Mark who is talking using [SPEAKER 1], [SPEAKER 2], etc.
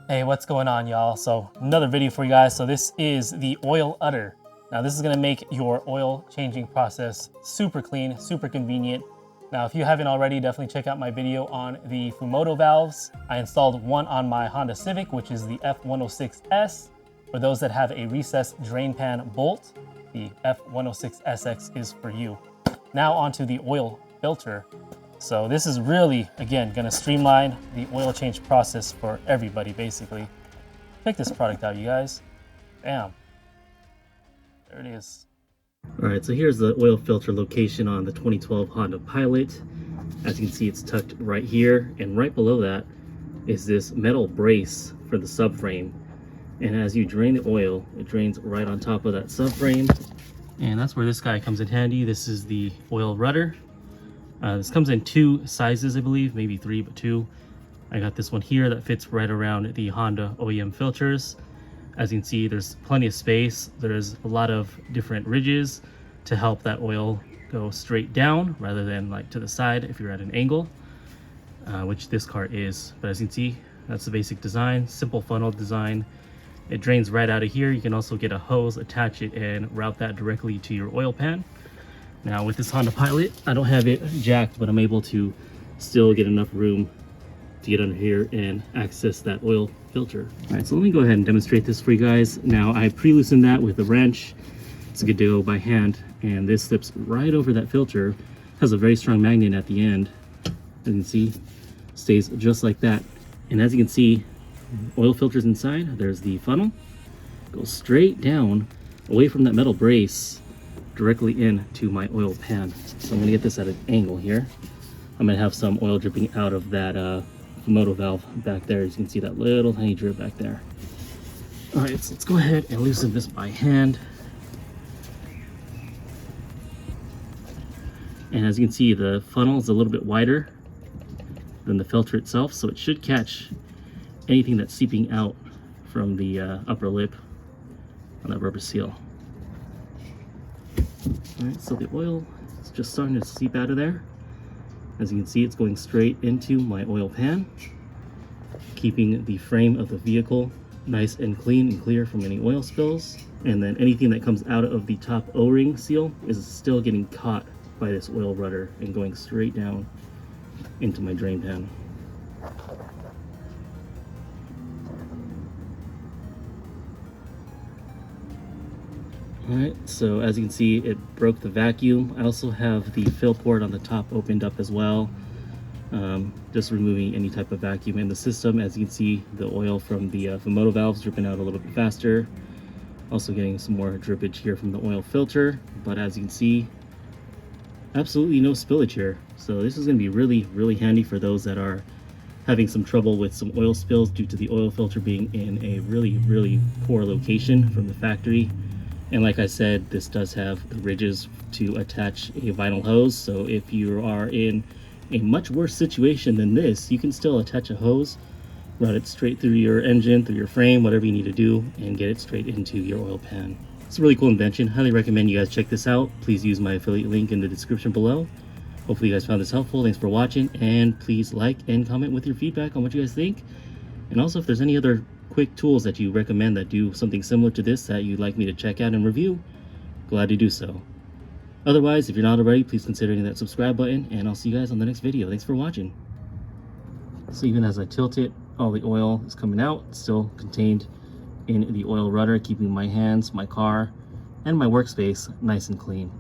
[SPEAKER 1] Hey, what's going on, y'all? So another video for you guys. So this is the Oil Udder. Now this is gonna make your oil changing process super clean, super convenient. Now if you haven't already, definitely check out my video on the Fumoto valves. I installed one on my Honda Civic, which is the F106S. For those that have a recessed drain pan bolt, the F106SX is for you. Now onto the oil filter. So this is really, again, gonna streamline the oil change process for everybody, basically. Check this product out, you guys. Bam. There it is.
[SPEAKER 2] All right, so here's the oil filter location on the 2012 Honda Pilot. As you can see, it's tucked right here, and right below that is this metal brace for the subframe. And as you drain the oil, it drains right on top of that subframe. And that's where this guy comes in handy. This is the oil rudder. This comes in two sizes, I believe, maybe three, but two. I got this one here that fits right around the Honda OEM filters. As you can see, there's plenty of space. There's a lot of different ridges to help that oil go straight down rather than like to the side if you're at an angle, which this car is. But as you can see, that's the basic design, simple funnel design. It drains right out of here. You can also get a hose, attach it, and route that directly to your oil pan. Now with this Honda Pilot, I don't have it jacked, but I'm able to still get enough room to get under here and access that oil filter. All right, so let me go ahead and demonstrate this for you guys. Now I pre-loosened that with a wrench. It's good to go by hand, and this slips right over that filter. Has a very strong magnet at the end. As you can see, stays just like that. And as you can see, oil filters inside. There's the funnel. Goes straight down away from that metal brace directly into my oil pan. So I'm gonna get this at an angle here. I'm gonna have some oil dripping out of that motor valve back there. As you can see that little tiny drip back there. All right, so let's go ahead and loosen this by hand. And as you can see, the funnel is a little bit wider than the filter itself, so it should catch anything that's seeping out from the upper lip on that rubber seal. All right, so the oil is just starting to seep out of there. As you can see, it's going straight into my oil pan, keeping the frame of the vehicle nice and clean and clear from any oil spills. And then anything that comes out of the top O-ring seal is still getting caught by this oil rudder and going straight down into my drain pan. Alright, so as you can see, it broke the vacuum. I also have the fill port on the top opened up as well, just removing any type of vacuum in the system. As you can see, the oil from the Fumoto valves dripping out a little bit faster. Also getting some more drippage here from the oil filter, but as you can see, absolutely no spillage here. So this is going to be really, really handy for those that are having some trouble with some oil spills due to the oil filter being in a really, really poor location from the factory. And like I said, this does have the ridges to attach a vinyl hose. So if you are in a much worse situation than this, you can still attach a hose, route it straight through your engine, through your frame, whatever you need to do, and get it straight into your oil pan. It's a really cool invention. Highly recommend you guys check this out. Please use my affiliate link in the description below. Hopefully you guys found this helpful. Thanks for watching, and please like and comment with your feedback on what you guys think. And also, if there's any other quick tools that you recommend that do something similar to this that you'd like me to check out and review, glad to do so. Otherwise, if you're not already, please consider hitting that subscribe button, and I'll see you guys on the next video. Thanks for watching. So even as I tilt it, all the oil is coming out, still contained in the oil rudder, keeping my hands, my car, and my workspace nice and clean.